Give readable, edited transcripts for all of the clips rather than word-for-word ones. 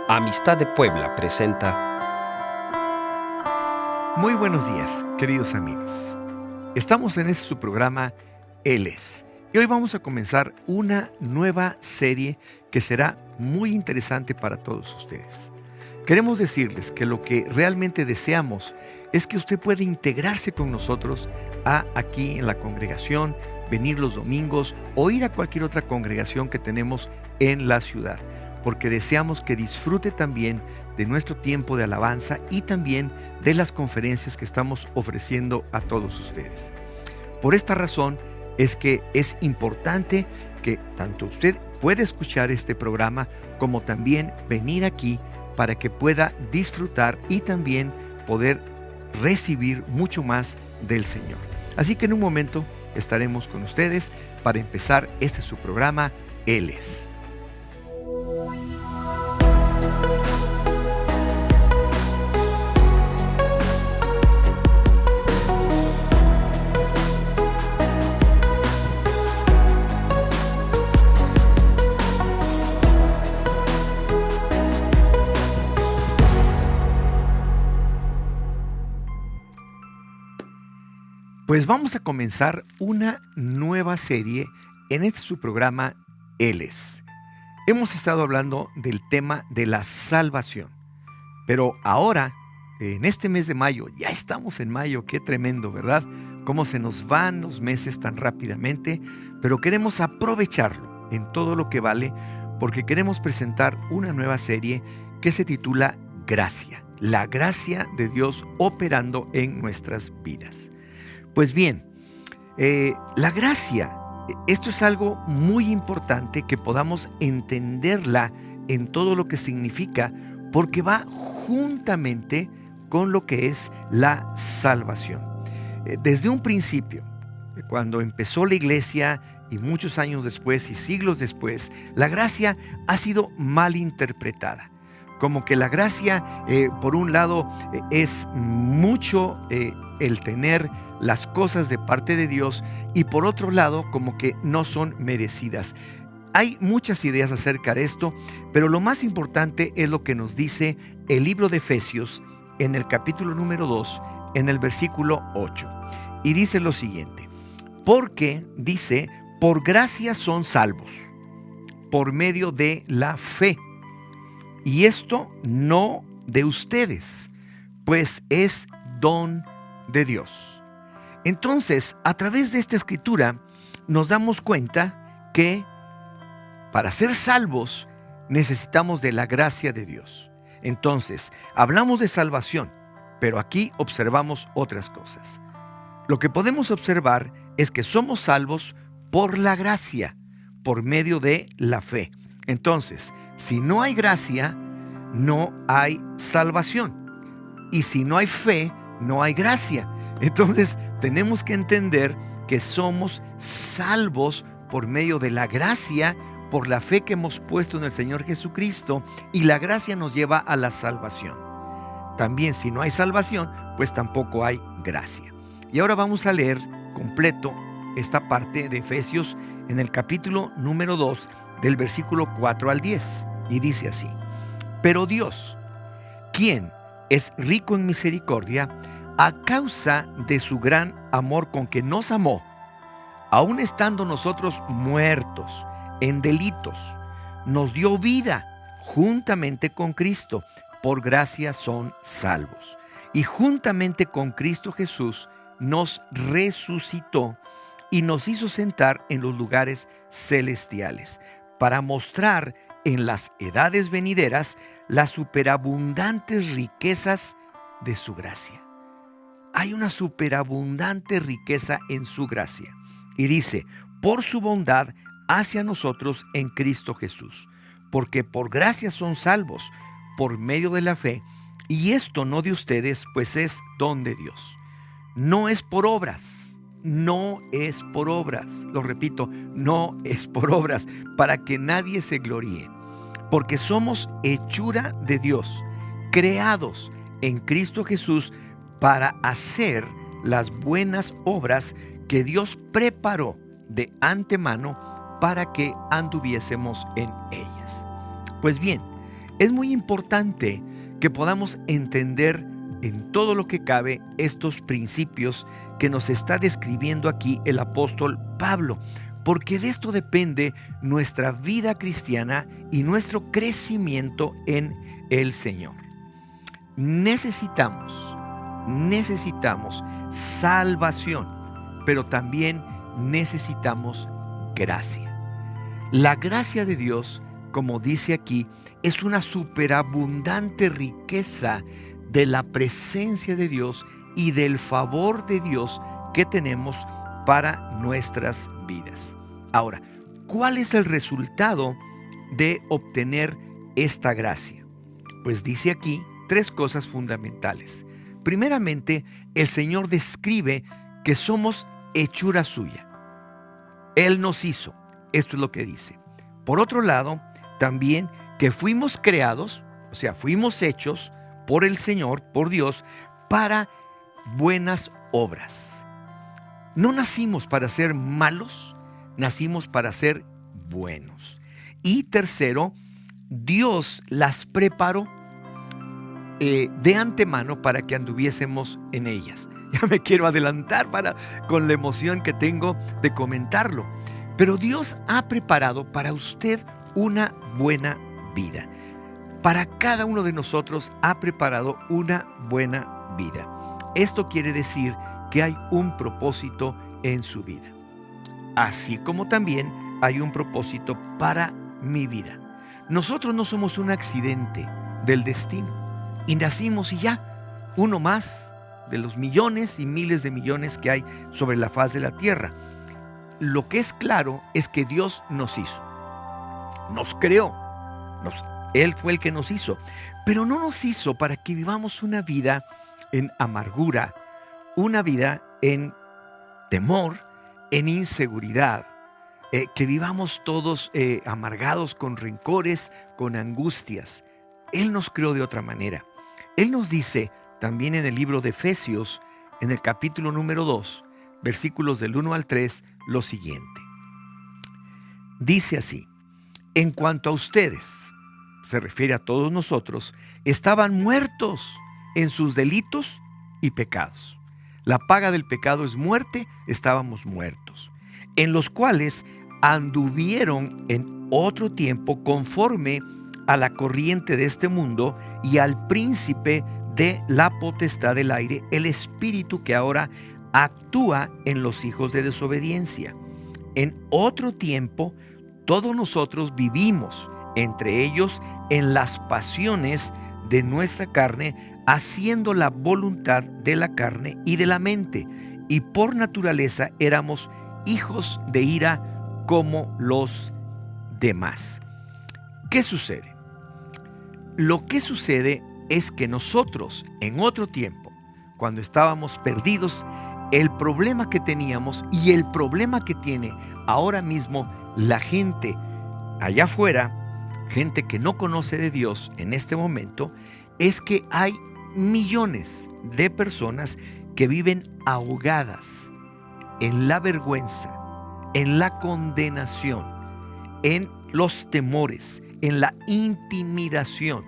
Amistad de Puebla presenta. Muy buenos días, queridos amigos. Estamos en este su programa, Él es. Y hoy vamos a comenzar una nueva serie que será muy interesante para todos ustedes. Queremos decirles que lo que realmente deseamos es que usted pueda integrarse con nosotros aquí en la congregación, venir los domingos o ir a cualquier otra congregación que tenemos en la ciudad, porque deseamos que disfrute también de nuestro tiempo de alabanza y también de las conferencias que estamos ofreciendo a todos ustedes. Por esta razón es que es importante que tanto usted pueda escuchar este programa como también venir aquí para que pueda disfrutar y también poder recibir mucho más del Señor. Así que en un momento estaremos con ustedes para empezar su programa, Él es. Pues vamos a comenzar una nueva serie en su programa, Él es. Hemos estado hablando del tema de la salvación, pero ahora, en este mes de mayo, ya estamos en mayo, qué tremendo, ¿verdad? Cómo se nos van los meses tan rápidamente, pero queremos aprovecharlo en todo lo que vale, porque queremos presentar una nueva serie que se titula Gracia, la gracia de Dios operando en nuestras vidas. Pues bien, la gracia, esto es algo muy importante que podamos entenderla en todo lo que significa, porque va juntamente con lo que es la salvación. Desde un principio, cuando empezó la iglesia y muchos años después y siglos después, la gracia ha sido mal interpretada. Como que la gracia, por un lado, es mucho el tener las cosas de parte de Dios y por otro lado como que no son merecidas. Hay muchas ideas acerca de esto, pero lo más importante es lo que nos dice el libro de Efesios en el capítulo número 2, en el versículo 8. Y dice lo siguiente: porque, dice, por gracia son salvos, por medio de la fe. Y esto no de ustedes, pues es don de Dios. Entonces, a través de esta escritura, nos damos cuenta que para ser salvos necesitamos de la gracia de Dios. Entonces, hablamos de salvación, pero aquí observamos otras cosas. Lo que podemos observar es que somos salvos por la gracia, por medio de la fe. Entonces, si no hay gracia, no hay salvación. Y si no hay fe, no hay gracia. Entonces, tenemos que entender que somos salvos por medio de la gracia, por la fe que hemos puesto en el Señor Jesucristo, y la gracia nos lleva a la salvación. También, si no hay salvación, pues tampoco hay gracia. Y ahora vamos a leer completo esta parte de Efesios en el capítulo número 2, del versículo 4 al 10. Y dice así: pero Dios, quien es rico en misericordia, a causa de su gran amor con que nos amó, aun estando nosotros muertos en delitos, nos dio vida juntamente con Cristo. Por gracia son salvos. Y juntamente con Cristo Jesús nos resucitó y nos hizo sentar en los lugares celestiales, para mostrar en las edades venideras las superabundantes riquezas de su gracia. Hay una superabundante riqueza en su gracia. Y dice, por su bondad hacia nosotros en Cristo Jesús. Porque por gracia son salvos, por medio de la fe. Y esto no de ustedes, pues es don de Dios. No es por obras. No es por obras. Lo repito, no es por obras, para que nadie se gloríe. Porque somos hechura de Dios, creados en Cristo Jesús, para hacer las buenas obras que Dios preparó de antemano para que anduviésemos en ellas. Pues bien, Es muy importante que podamos entender en todo lo que cabe estos principios que nos está describiendo aquí el apóstol Pablo, porque de esto depende nuestra vida cristiana y nuestro crecimiento en el Señor. Necesitamos salvación, pero también necesitamos gracia. La gracia de Dios, como dice aquí, es una superabundante riqueza de la presencia de Dios y del favor de Dios que tenemos para nuestras vidas. Ahora, ¿cuál es el resultado de obtener esta gracia? Pues dice aquí 3 cosas fundamentales. Primeramente, el Señor describe que somos hechura suya. Él nos hizo. Esto es lo que dice. Por otro lado, también que fuimos creados, o sea, fuimos hechos por el Señor, por Dios, para buenas obras. No nacimos para ser malos, nacimos para ser buenos. Y tercero, Dios las preparó de antemano para que anduviésemos en ellas. Ya me quiero adelantar con la emoción que tengo de comentarlo. Pero Dios ha preparado para usted una buena vida. Para cada uno de nosotros ha preparado una buena vida. Esto quiere decir que hay un propósito en su vida. Así como también hay un propósito para mi vida. Nosotros no somos un accidente del destino y nacimos y ya, uno más de los millones y miles de millones que hay sobre la faz de la tierra. Lo que es claro es que Dios nos hizo, nos creó, Él fue el que nos hizo, pero no nos hizo para que vivamos una vida en amargura, una vida en temor, en inseguridad, que vivamos todos amargados con rencores, con angustias. Él nos creó de otra manera. Él nos dice también en el libro de Efesios, en el capítulo número 2, versículos del 1 al 3, lo siguiente. Dice así: en cuanto a ustedes, se refiere a todos nosotros, estaban muertos en sus delitos y pecados. La paga del pecado es muerte, estábamos muertos, en los cuales anduvieron en otro tiempo conforme a la corriente de este mundo y al príncipe de la potestad del aire, el espíritu que ahora actúa en los hijos de desobediencia. En otro tiempo, todos nosotros vivimos, entre ellos, en las pasiones de nuestra carne, haciendo la voluntad de la carne y de la mente, y por naturaleza éramos hijos de ira como los demás. ¿Qué sucede? Lo que sucede es que nosotros, en otro tiempo, cuando estábamos perdidos, el problema que teníamos y el problema que tiene ahora mismo la gente allá afuera, gente que no conoce de Dios en este momento, es que hay millones de personas que viven ahogadas en la vergüenza, en la condenación, en los temores, en la intimidación,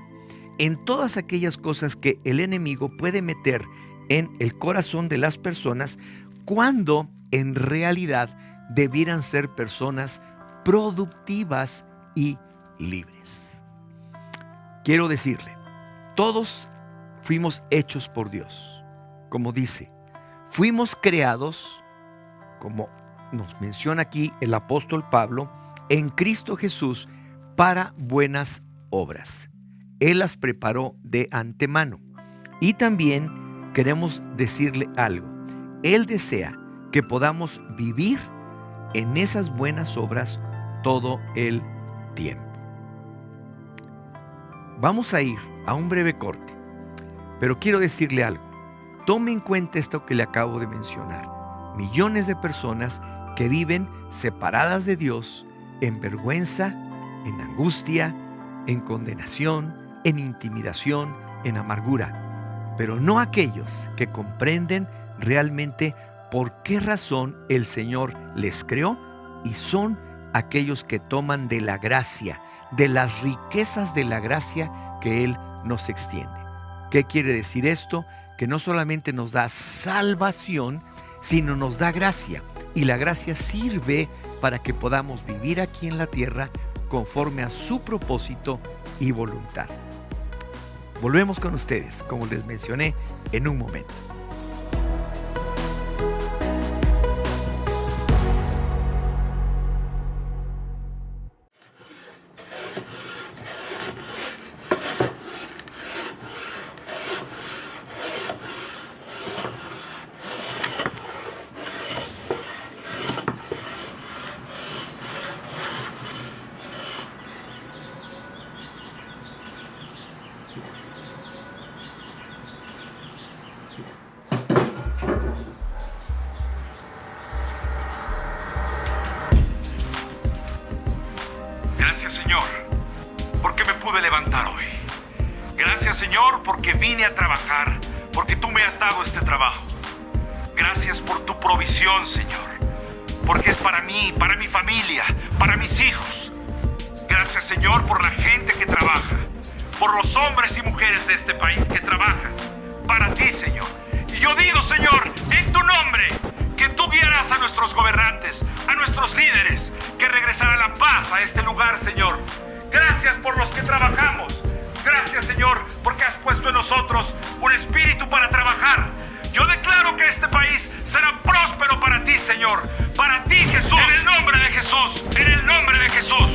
en todas aquellas cosas que el enemigo puede meter en el corazón de las personas, cuando en realidad debieran ser personas productivas y libres. Quiero decirle, todos fuimos hechos por Dios. Como dice, fuimos creados, como nos menciona aquí el apóstol Pablo, en Cristo Jesús para buenas obras. Él las preparó de antemano. Y también queremos decirle algo. Él desea que podamos vivir en esas buenas obras todo el tiempo. Vamos a ir a un breve corte, pero quiero decirle algo. Tome en cuenta esto que le acabo de mencionar. Millones de personas que viven separadas de Dios, en vergüenza, en angustia, en condenación, en intimidación, en amargura, pero no aquellos que comprenden realmente por qué razón el Señor les creó, y son aquellos que toman de la gracia, de las riquezas de la gracia que Él nos extiende. ¿Qué quiere decir esto? Que no solamente nos da salvación, sino nos da gracia. Y la gracia sirve para que podamos vivir aquí en la tierra conforme a su propósito y voluntad. Volvemos con ustedes, como les mencioné, en un momento. Gracias, Señor, porque me pude levantar hoy. Gracias, Señor, porque vine a trabajar, porque tú me has dado este trabajo. Gracias por tu provisión, Señor, porque es para mí, para mi familia, para mis hijos. Gracias, Señor, por la gente que trabaja, por los hombres y mujeres de este país que trabajan para ti, Señor. Y yo digo, Señor, en tu nombre, que tú guiarás a nuestros gobernantes, a nuestros líderes, que regresará la paz a este lugar, Señor. Gracias por los que trabajamos. Gracias, Señor, porque has puesto en nosotros un espíritu para trabajar. Yo declaro que este país será próspero para ti, Señor. Para ti, Jesús. En el nombre de Jesús. En el nombre de Jesús.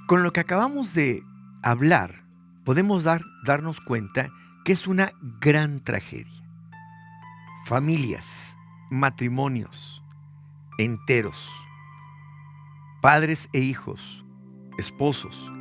Con lo que acabamos de hablar, podemos darnos cuenta que es una gran tragedia. Familias, matrimonios enteros, padres e hijos, esposos,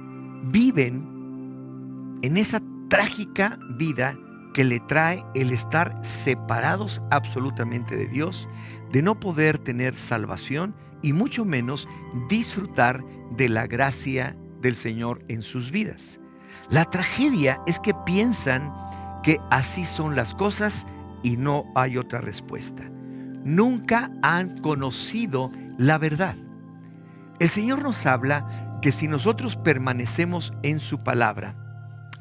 viven en esa trágica vida que le trae el estar separados absolutamente de Dios, de no poder tener salvación y mucho menos disfrutar de la gracia del Señor en sus vidas. La tragedia es que piensan que así son las cosas y no hay otra respuesta. Nunca han conocido la verdad. El Señor nos habla que si nosotros permanecemos en su palabra,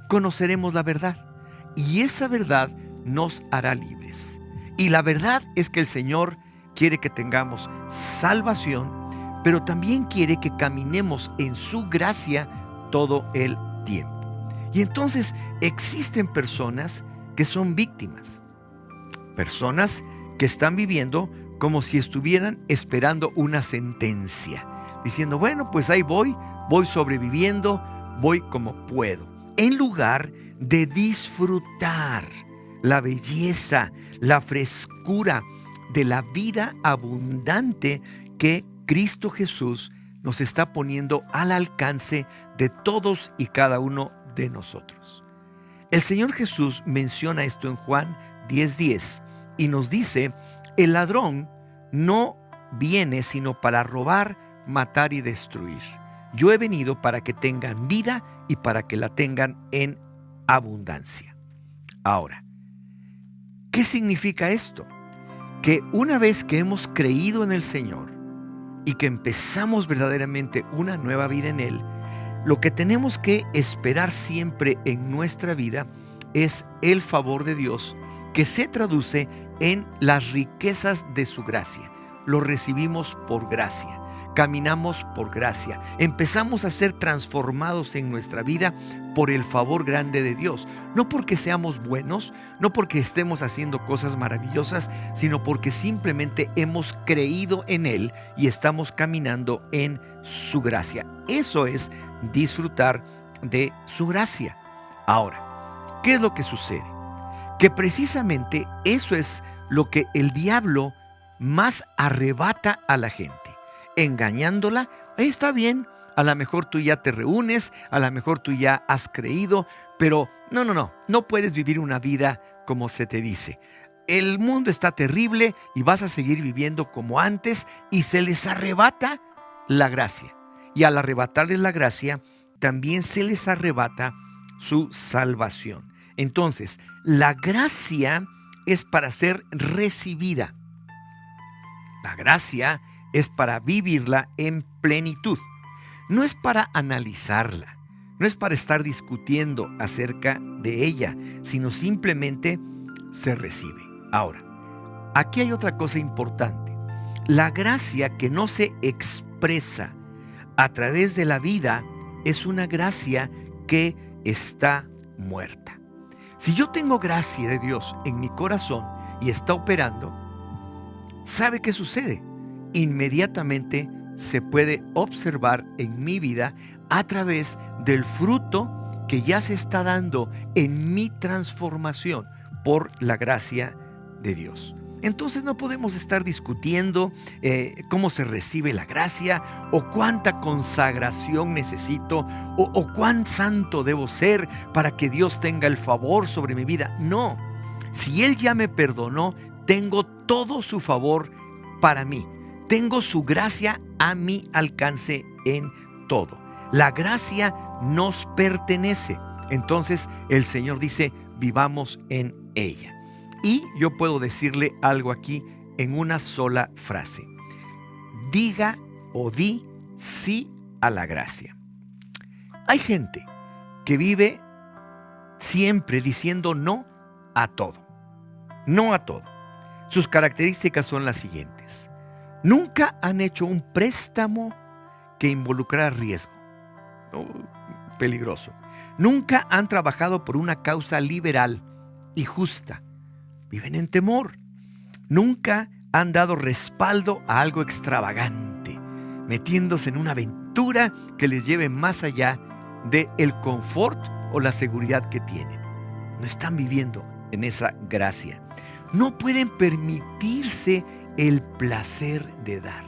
conoceremos la verdad y esa verdad nos hará libres. Y la verdad es que el Señor quiere que tengamos salvación, pero también quiere que caminemos en su gracia todo el tiempo. Y entonces existen personas que son víctimas, personas que están viviendo como si estuvieran esperando una sentencia, diciendo, bueno, pues ahí voy sobreviviendo, voy como puedo, en lugar de disfrutar la belleza, la frescura de la vida abundante que Cristo Jesús nos está poniendo al alcance de todos y cada uno de nosotros. El Señor Jesús menciona esto en Juan 10:10 y nos dice, el ladrón no viene sino para robar, matar y destruir. Yo he venido para que tengan vida y para que la tengan en abundancia. Ahora, ¿qué significa esto? Que una vez que hemos creído en el Señor y que empezamos verdaderamente una nueva vida en Él, lo que tenemos que esperar siempre en nuestra vida es el favor de Dios, que se traduce en las riquezas de su gracia. Lo recibimos por gracia, caminamos por gracia, empezamos a ser transformados en nuestra vida por el favor grande de Dios, no porque seamos buenos, no porque estemos haciendo cosas maravillosas, sino porque simplemente hemos creído en Él y estamos caminando en su gracia. Eso es disfrutar de su gracia. Ahora, ¿qué es lo que sucede? Que precisamente eso es lo que el diablo más arrebata a la gente, engañándola. Está bien, a lo mejor tú ya te reúnes, a lo mejor tú ya has creído, pero no puedes vivir una vida como se te dice. El mundo está terrible y vas a seguir viviendo como antes y se les arrebata la gracia. Y al arrebatarles la gracia, también se les arrebata su salvación. Entonces, la gracia es para ser recibida. La gracia es para vivirla en plenitud. No es para analizarla, no es para estar discutiendo acerca de ella, sino simplemente se recibe. Ahora, aquí hay otra cosa importante. La gracia que no se expresa a través de la vida es una gracia que está muerta. Si yo tengo gracia de Dios en mi corazón y está operando, ¿sabe qué sucede? Inmediatamente se puede observar en mi vida a través del fruto que ya se está dando en mi transformación por la gracia de Dios. Entonces no podemos estar discutiendo cómo se recibe la gracia o cuánta consagración necesito o cuán santo debo ser para que Dios tenga el favor sobre mi vida. No, si Él ya me perdonó, tengo todo su favor para mí. Tengo su gracia a mi alcance en todo. La gracia nos pertenece. Entonces el Señor dice, vivamos en ella. Y yo puedo decirle algo aquí en una sola frase. Diga o di sí a la gracia. Hay gente que vive siempre diciendo no a todo. No a todo. Sus características son las siguientes. Nunca han hecho un préstamo que involucrara riesgo. Peligroso. Nunca han trabajado por una causa liberal y justa. Viven en temor. Nunca han dado respaldo a algo extravagante, metiéndose en una aventura que les lleve más allá del confort o la seguridad que tienen. No están viviendo en esa gracia. No pueden permitirse el placer de dar.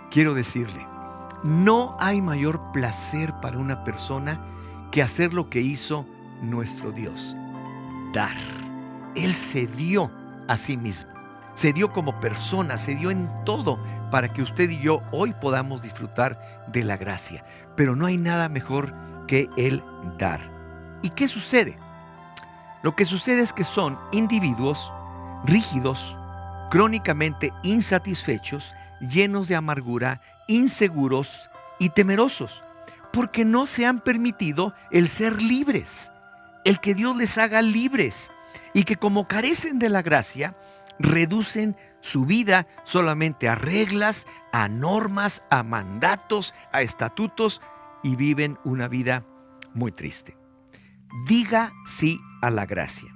Quiero decirle, no hay mayor placer para una persona que hacer lo que hizo nuestro Dios, dar. Él se dio a sí mismo, se dio como persona, se dio en todo para que usted y yo hoy podamos disfrutar de la gracia. Pero no hay nada mejor que el dar. ¿Y qué sucede? Lo que sucede es que son individuos rígidos, crónicamente insatisfechos, llenos de amargura, inseguros y temerosos, porque no se han permitido el ser libres, el que Dios les haga libres, y que como carecen de la gracia, reducen su vida solamente a reglas, a normas, a mandatos, a estatutos, y viven una vida muy triste. Diga sí a la gracia.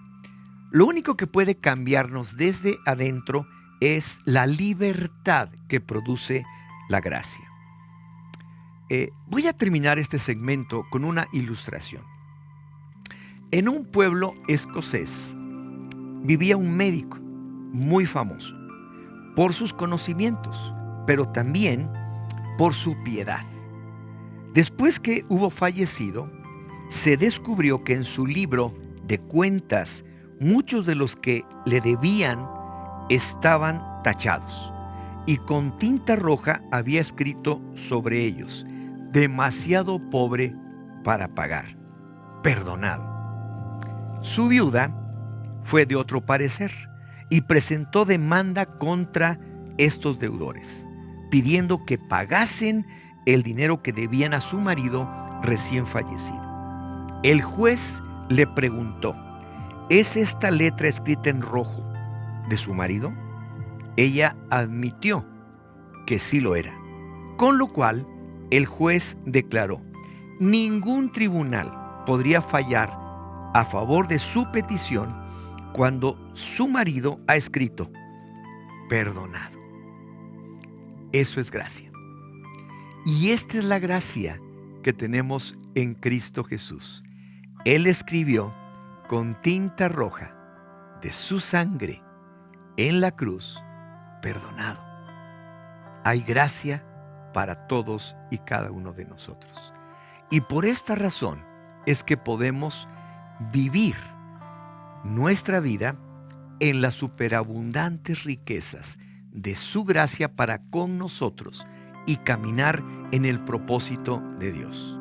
Lo único que puede cambiarnos desde adentro es la libertad que produce la gracia. Voy a terminar este segmento con una ilustración. En un pueblo escocés vivía un médico muy famoso por sus conocimientos, pero también por su piedad. Después que hubo fallecido, se descubrió que en su libro de cuentas muchos de los que le debían estaban tachados y con tinta roja había escrito sobre ellos: demasiado pobre para pagar, perdonado. Su viuda fue de otro parecer y presentó demanda contra estos deudores, pidiendo que pagasen el dinero que debían a su marido recién fallecido. El juez le preguntó: ¿es esta letra escrita en rojo de su marido? Ella admitió que sí lo era, con lo cual el juez declaró: ningún tribunal podría fallar a favor de su petición cuando su marido ha escrito perdonado. Eso es gracia. Y esta es la gracia que tenemos en Cristo Jesús. Él escribió con tinta roja de su sangre en la cruz: perdonado. Hay gracia para todos y cada uno de nosotros. Y por esta razón es que podemos vivir nuestra vida en las superabundantes riquezas de su gracia para con nosotros y caminar en el propósito de Dios.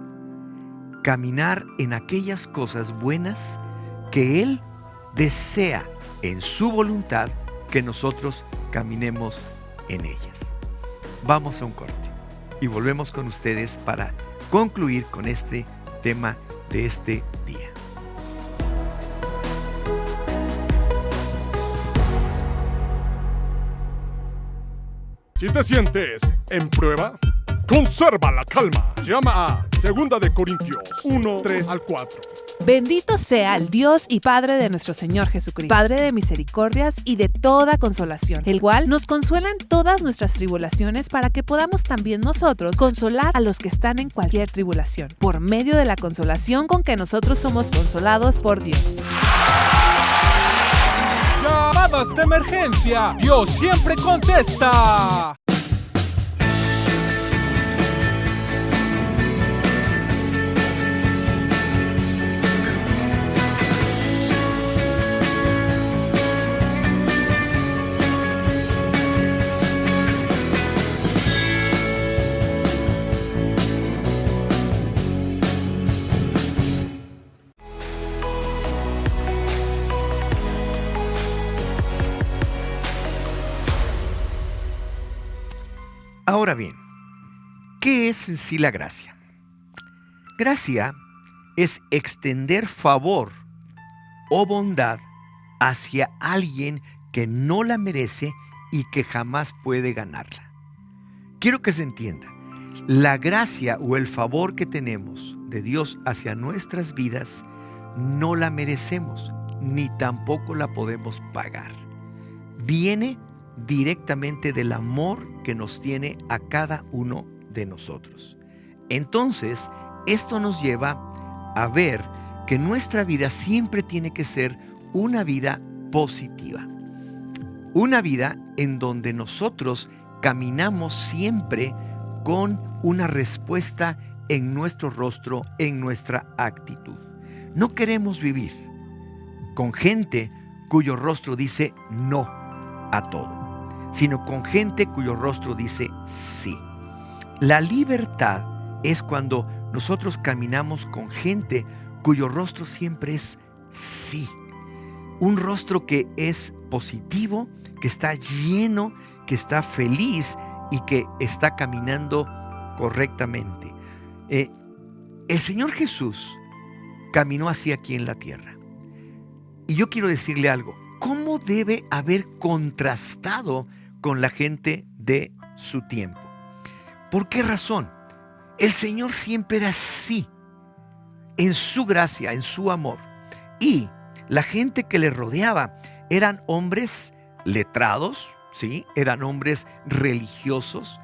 Caminar en aquellas cosas buenas que Él desea en su voluntad que nosotros caminemos en ellas. Vamos a un corte y volvemos con ustedes para concluir con este tema de este día. Si te sientes en prueba, conserva la calma. Llama a 2 de Corintios 1, 3 al 4. Bendito sea el Dios y Padre de nuestro Señor Jesucristo, Padre de misericordias y de toda consolación, el cual nos consuela en todas nuestras tribulaciones para que podamos también nosotros consolar a los que están en cualquier tribulación, por medio de la consolación con que nosotros somos consolados por Dios. Llamadas de emergencia, Dios siempre contesta. Ahora bien, ¿qué es en sí la gracia? Gracia es extender favor o bondad hacia alguien que no la merece y que jamás puede ganarla. Quiero que se entienda, la gracia o el favor que tenemos de Dios hacia nuestras vidas no la merecemos, ni tampoco la podemos pagar. Viene directamente del amor que nos tiene a cada uno de nosotros. Entonces, esto nos lleva a ver que nuestra vida siempre tiene que ser una vida positiva. Una vida en donde nosotros caminamos siempre con una respuesta en nuestro rostro, en nuestra actitud. No queremos vivir con gente cuyo rostro dice no a todo, sino con gente cuyo rostro dice sí. La libertad es cuando nosotros caminamos con gente cuyo rostro siempre es sí. Un rostro que es positivo, que está lleno, que está feliz y que está caminando correctamente. El Señor Jesús caminó así aquí en la tierra. Y yo quiero decirle algo. ¿Cómo debe haber contrastado con la gente de su tiempo? ¿Por qué razón? El Señor siempre era así, en su gracia, en su amor. Y la gente que le rodeaba eran hombres letrados, ¿sí? Eran hombres religiosos,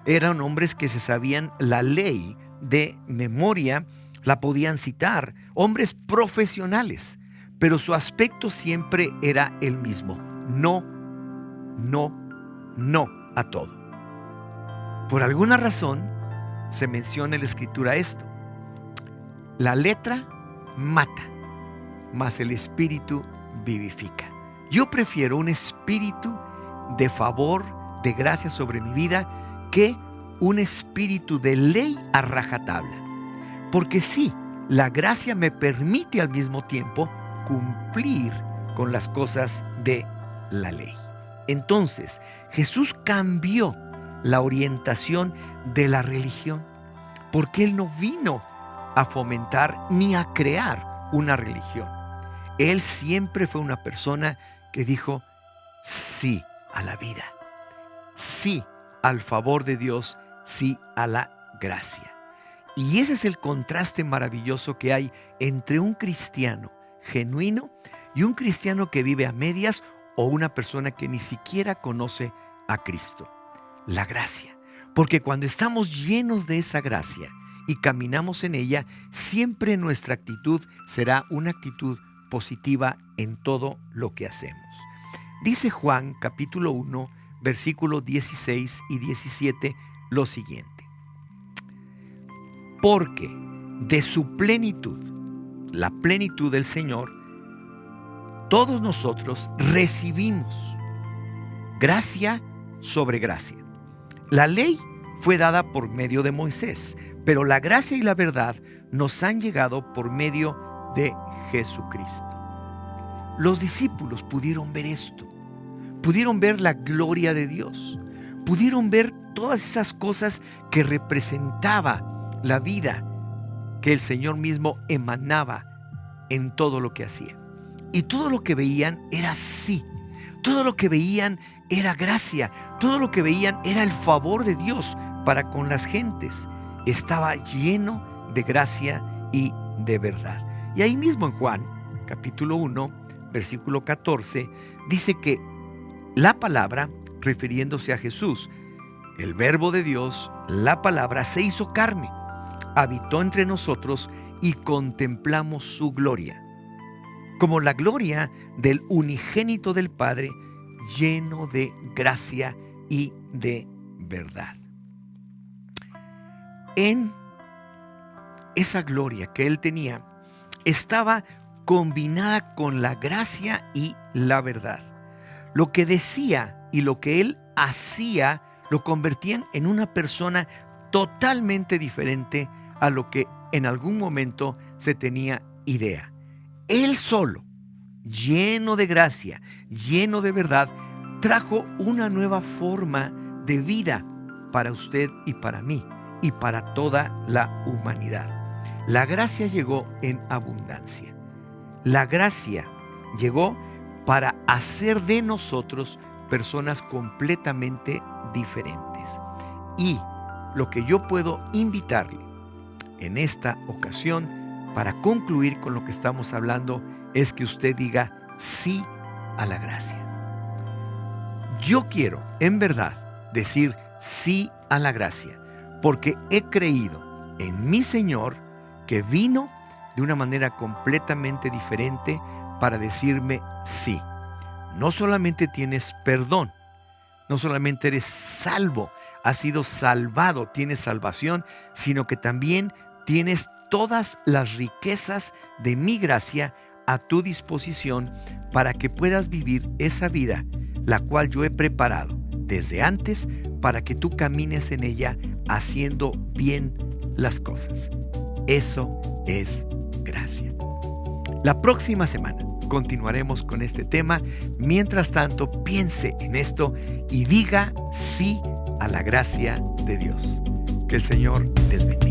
eran hombres que se sabían la ley de memoria, la podían citar, hombres profesionales. Pero su aspecto siempre era el mismo. No, no, no a todo. Por alguna razón se menciona en la Escritura esto. La letra mata, mas el espíritu vivifica. Yo prefiero un espíritu de favor, de gracia sobre mi vida, que un espíritu de ley a rajatabla. Porque sí, la gracia me permite al mismo tiempo cumplir con las cosas de la ley. Entonces, Jesús cambió la orientación de la religión, porque Él no vino a fomentar ni a crear una religión. Él siempre fue una persona que dijo sí a la vida, sí al favor de Dios, sí a la gracia. Y ese es el contraste maravilloso que hay entre un cristiano genuino y un cristiano que vive a medias o una persona que ni siquiera conoce a Cristo. La gracia. Porque cuando estamos llenos de esa gracia y caminamos en ella, siempre nuestra actitud será una actitud positiva en todo lo que hacemos. Dice Juan capítulo 1, versículos 16 y 17 lo siguiente. Porque de su plenitud, la plenitud del Señor, todos nosotros recibimos gracia sobre gracia. La ley fue dada por medio de Moisés, pero la gracia y la verdad nos han llegado por medio de Jesucristo. Los discípulos pudieron ver esto, pudieron ver la gloria de Dios, pudieron ver todas esas cosas que representaba la vida que el Señor mismo emanaba en todo lo que hacía. Y todo lo que veían era así, todo lo que veían era gracia, todo lo que veían era el favor de Dios para con las gentes. Estaba lleno de gracia y de verdad. Y ahí mismo en Juan, capítulo 1, versículo 14, dice que la palabra, refiriéndose a Jesús, el verbo de Dios, la palabra, se hizo carne, habitó entre nosotros y contemplamos su gloria, como la gloria del unigénito del Padre, lleno de gracia y de verdad. En esa gloria que Él tenía, estaba combinada con la gracia y la verdad. Lo que decía y lo que Él hacía lo convertían en una persona totalmente diferente a lo que en algún momento se tenía idea. Él solo, lleno de gracia, lleno de verdad, trajo una nueva forma de vida para usted y para mí y para toda la humanidad. La gracia llegó en abundancia. La gracia llegó para hacer de nosotros personas completamente diferentes. Y lo que yo puedo invitarle en esta ocasión para concluir con lo que estamos hablando es que usted diga sí a la gracia. Yo quiero en verdad decir sí a la gracia porque he creído en mi Señor que vino de una manera completamente diferente para decirme sí. No solamente tienes perdón, no solamente eres salvo, has sido salvado, tienes salvación, sino que también tienes todas las riquezas de mi gracia a tu disposición para que puedas vivir esa vida, la cual yo he preparado desde antes para que tú camines en ella haciendo bien las cosas. Eso es gracia. La próxima semana continuaremos con este tema. Mientras tanto, piense en esto y diga sí a la gracia de Dios. Que el Señor les bendiga.